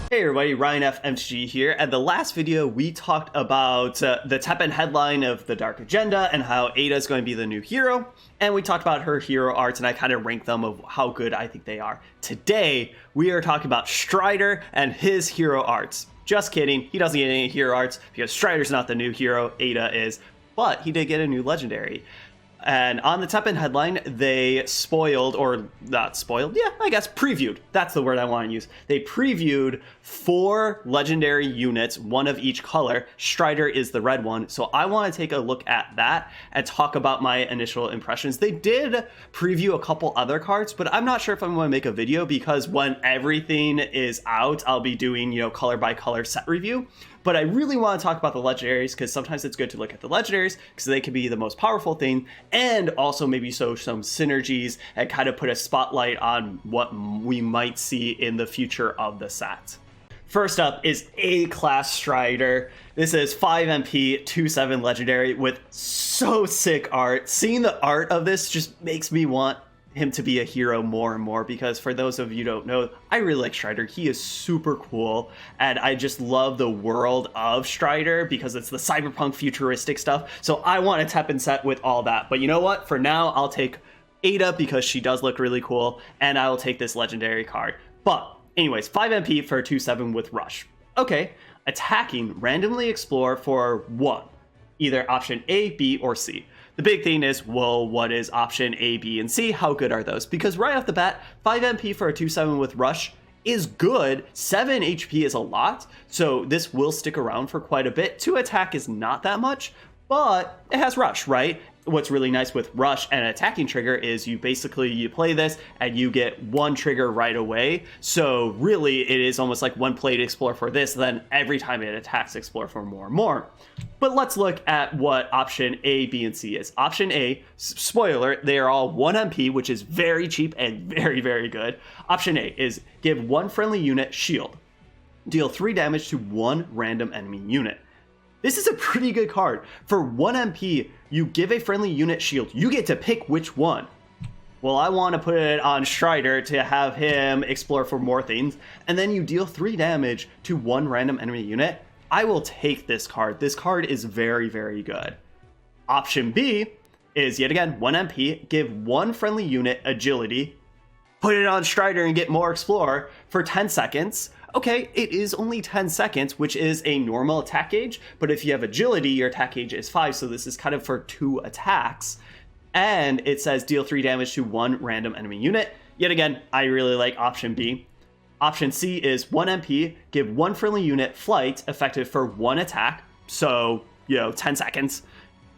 Hey everybody, Ryan FMG here. At the last video, we talked about the Teppen headline of the Dark Agenda and how Ada is going to be the new hero. And we talked about her hero arts and I kind of ranked them of how good I think they are. Today, we are talking about Strider and his hero arts. Just kidding, he doesn't get any hero arts because Strider's not the new hero, Ada is. But he did get a new legendary. And on the Teppen headline, they spoiled, or not spoiled, yeah, I guess previewed. That's the word I want to use. They previewed 4 legendary units, one of each color. Strider is the red one. So I want to take a look at that and talk about my initial impressions. They did preview a couple other cards, but I'm not sure if I'm going to make a video because when everything is out, I'll be doing, color by color set review. But I really want to talk about the legendaries because sometimes it's good to look at the legendaries because they can be the most powerful thing and also maybe show some synergies and kind of put a spotlight on what we might see in the future of the set. First up is A-Class Strider. This is 5 MP, 2/7 legendary with so sick art. Seeing the art of this just makes me want him to be a hero more and more because for those of you who don't know, I really like Strider. He is super cool and I just love the world of Strider because it's the cyberpunk futuristic stuff. So I want a Teppen set with all that. But you know what? For now, I'll take Ada because she does look really cool and I will take this legendary card. But anyways, 5 MP for 2/7 with Rush. Okay, attacking, randomly explore for 1. Either option A, B, or C. The big thing is, well, what is option A, B, and C? How good are those? Because right off the bat, 5 MP for a 2/7 with Rush is good. 7 HP is a lot, so this will stick around for quite a bit. 2 attack is not that much, but it has Rush, right? What's really nice with Rush and attacking trigger is you play this and you get 1 trigger right away. So really it is almost like 1 play to explore for this, then every time it attacks, explore for more and more. But let's look at what option A, B, and C is. Option A, spoiler, they are all 1 MP, which is very cheap and very, very good. Option A is give 1 friendly unit shield. Deal 3 damage to 1 random enemy unit. This is a pretty good card. For 1 MP, you give a friendly unit shield. You get to pick which one. Well, I want to put it on Strider to have him explore for more things. And then you deal 3 damage to 1 random enemy unit. I will take this card. This card is very, very good. Option B is, yet again, 1 MP. Give 1 friendly unit agility. Put it on Strider and get more explore for 10 seconds. Okay, it is only 10 seconds, which is a normal attack gauge, but if you have agility, your attack gauge is 5, so this is kind of for 2 attacks. And it says deal 3 damage to 1 random enemy unit. Yet again, I really like option B. Option C is 1 MP, give 1 friendly unit flight, effective for 1 attack, so, 10 seconds,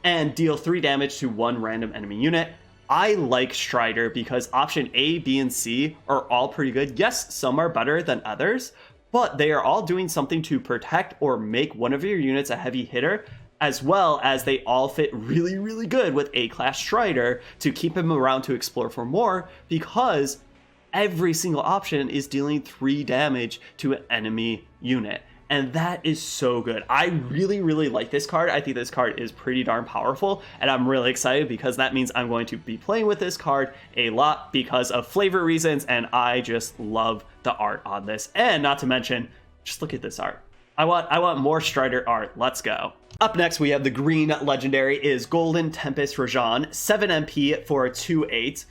and deal 3 damage to 1 random enemy unit. I like Strider because option A, B, and C are all pretty good. Yes, some are better than others, but they are all doing something to protect or make one of your units a heavy hitter, as well as they all fit really, really good with A-Class Strider to keep him around to explore for more because every single option is dealing 3 damage to an enemy unit. And that is so good. I really, really like this card. I think this card is pretty darn powerful. And I'm really excited because that means I'm going to be playing with this card a lot because of flavor reasons. And I just love the art on this. And not to mention, just look at this art. I want more Strider art. Let's go. Up next, we have the green legendary is Golden Tempest Rajan. 7 MP for a 2/8.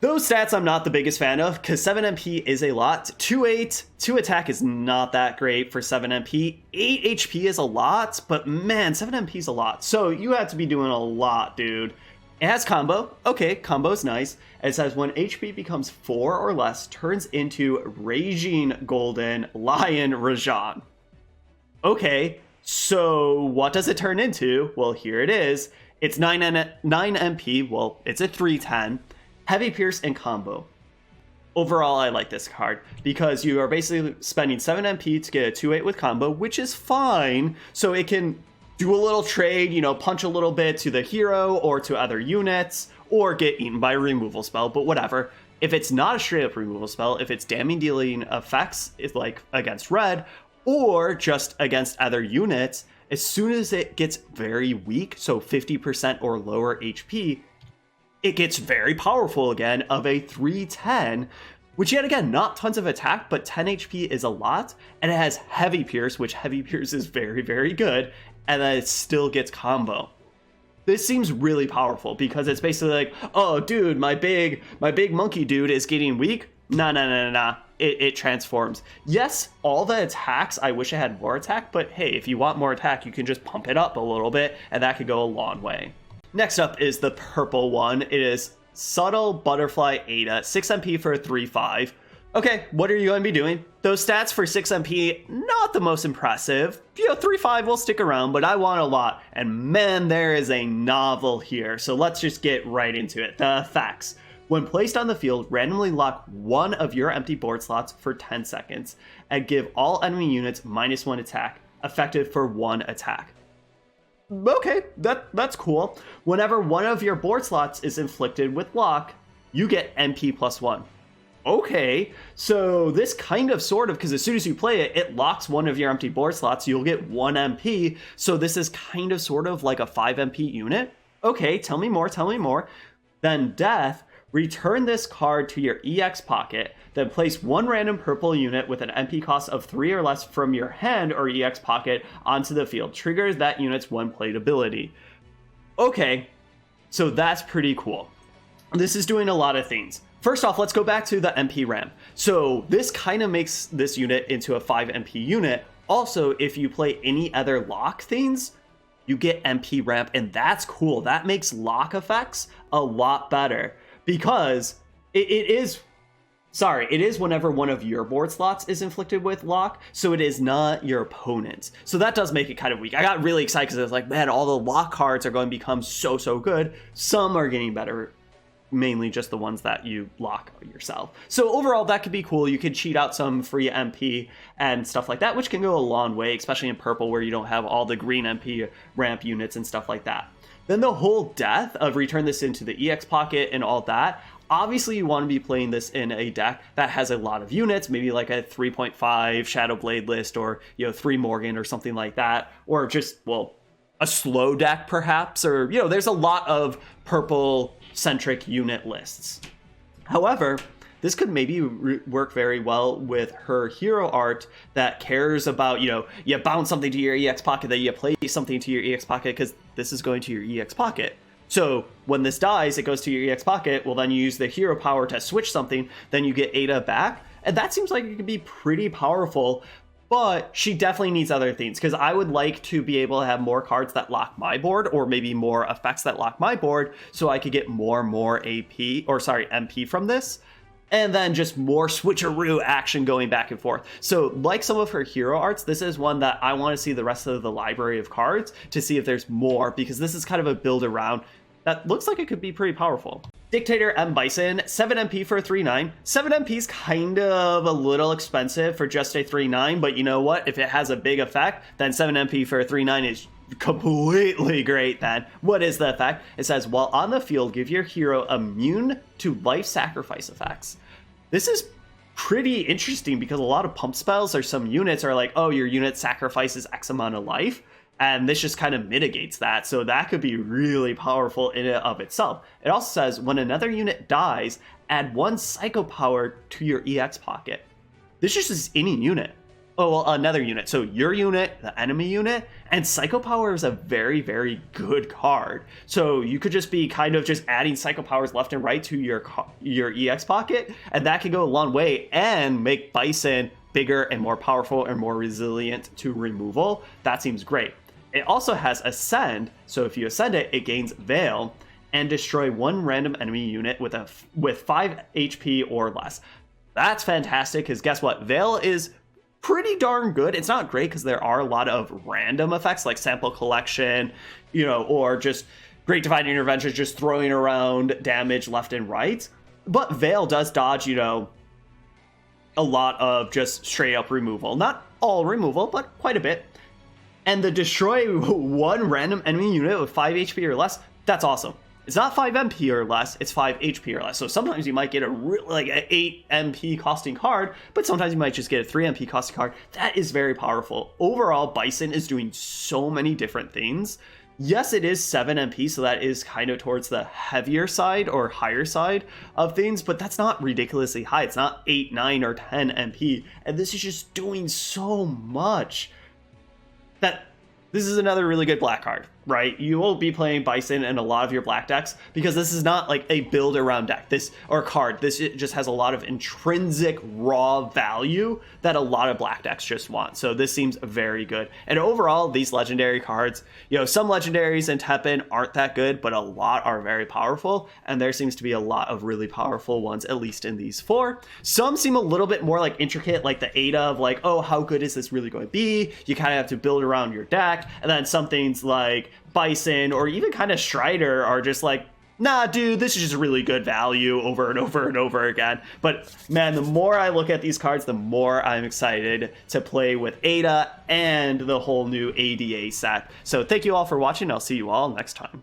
Those stats I'm not the biggest fan of because 7 MP is a lot. 2/8, 2 attack is not that great for 7 MP. 8 HP is a lot, but man, 7 MP is a lot. So you have to be doing a lot, dude. It has combo. Okay, combo's nice. It says when HP becomes 4 or less, turns into Raging Golden Lion Rajan. Okay, so what does it turn into? Well, here it is. It's 9 MP. Well, it's a 310. Heavy Pierce and combo. Overall, I like this card because you are basically spending 7 MP to get a 2/8 with combo, which is fine. So it can do a little trade, punch a little bit to the hero or to other units or get eaten by a removal spell, but whatever. If it's not a straight up removal spell, if it's damage dealing effects, it's like against red or just against other units, as soon as it gets very weak, so 50% or lower HP, it gets very powerful again of a 310 which yet again, not tons of attack, but 10 HP is a lot, and it has Heavy Pierce, which Heavy Pierce is very, very good, and then it still gets combo. This seems really powerful because it's basically like, oh, dude, my big monkey dude is getting weak. Nah. It transforms. Yes, all the attacks, I wish I had more attack, but hey, if you want more attack, you can just pump it up a little bit, and that could go a long way. Next up is the purple one. It is Subtle Butterfly Ada, 6 MP for 3-5. Okay, what are you going to be doing? Those stats for 6 MP, not the most impressive. 3-5 will stick around, but I want a lot. And man, there is a novel here. So let's just get right into it. The effects. When placed on the field, randomly lock one of your empty board slots for 10 seconds and give all enemy units -1 attack, effective for 1 attack. Okay, that's cool. Whenever one of your board slots is inflicted with lock, you get MP +1. Okay, so this kind of sort of, because as soon as you play it, it locks one of your empty board slots, you'll get 1 MP, so this is kind of sort of like a 5 MP unit. Okay, tell me more. Then Death, return this card to your EX pocket, then place one random purple unit with an MP cost of 3 or less from your hand or EX pocket onto the field. Triggers that unit's 1 played ability. Okay, so that's pretty cool. This is doing a lot of things. First off, let's go back to the MP ramp. So this kind of makes this unit into a 5 MP unit. Also, if you play any other lock things, you get MP ramp, and that's cool. That makes lock effects a lot better because it is whenever one of your board slots is inflicted with lock, so it is not your opponent's. So that does make it kind of weak. I got really excited because I was like, man, all the lock cards are going to become so good. Some are getting better, mainly just the ones that you lock yourself. So overall, that could be cool. You could cheat out some free MP and stuff like that, which can go a long way, especially in purple where you don't have all the green MP ramp units and stuff like that. Then the whole Death of return this into the EX pocket and all that. Obviously, you want to be playing this in a deck that has a lot of units, maybe like a 3.5 Shadow Blade list, or 3 Morgan or something like that, or just, well, a slow deck perhaps, or there's a lot of purple centric unit lists. However, this could maybe work very well with her hero art that cares about, you bounce something to your EX pocket, then you play something to your EX pocket, because this is going to your EX pocket. So when this dies, it goes to your EX pocket. Well, then you use the hero power to switch something, then you get Ada back. And that seems like it could be pretty powerful, but she definitely needs other things, because I would like to be able to have more cards that lock my board, or maybe more effects that lock my board, so I could get more MP from this. And then just more switcheroo action going back and forth. So like some of her hero arts, this is one that I want to see the rest of the library of cards to see if there's more, because this is kind of a build around that looks like it could be pretty powerful. Dictator M. Bison, 7 MP for 3-9. 7 MP is kind of a little expensive for just a 3-9, but you know what? If it has a big effect, then 7 MP for 3-9 is completely great. Then what is the effect? It says, while on the field, give your hero immune to life sacrifice effects. This is pretty interesting because a lot of pump spells or some units are like, oh, your unit sacrifices X amount of life, and this just kind of mitigates that. So that could be really powerful in and of itself. It also says, when another unit dies, add 1 psycho power to your EX pocket. This is just any unit. Oh, well, another unit. So your unit, the enemy unit, and Psycho Power is a very, very good card. So you could just be kind of just adding Psycho Powers left and right to your EX pocket, and that can go a long way and make Bison bigger and more powerful and more resilient to removal. That seems great. It also has Ascend, so if you ascend it, it gains Veil, and destroy 1 random enemy unit with 5 HP or less. That's fantastic, because guess what? Veil is pretty darn good. It's not great because there are a lot of random effects like Sample Collection, or just Great Divine Intervention, just throwing around damage left and right. But Veil does dodge, a lot of just straight up removal. Not all removal, but quite a bit. And the destroy 1 random enemy unit with 5 HP or less, that's awesome. It's not 5 MP or less, it's 5 HP or less. So sometimes you might get an 8 MP costing card, but sometimes you might just get a 3 MP costing card. That is very powerful. Overall, Bison is doing so many different things. Yes, it is 7 MP, so that is kind of towards the heavier side or higher side of things, but that's not ridiculously high. It's not 8, 9, or 10 MP, and this is just doing so much that this is another really good black card, right? You will be playing Bison in a lot of your black decks because this is not like a build around deck or card. This just has a lot of intrinsic raw value that a lot of black decks just want. So this seems very good. And overall, these legendary cards, some legendaries in Teppen aren't that good, but a lot are very powerful. And there seems to be a lot of really powerful ones, at least in these 4. Some seem a little bit more like intricate, like the Ada of like, oh, how good is this really going to be? You kind of have to build around your deck. And then some things like Bison or even kind of Strider are just like, nah, dude, this is just really good value over and over and over again. But man, the more I look at these cards, the more I'm excited to play with Ada and the whole new ADA set. So thank you all for watching. I'll see you all next time.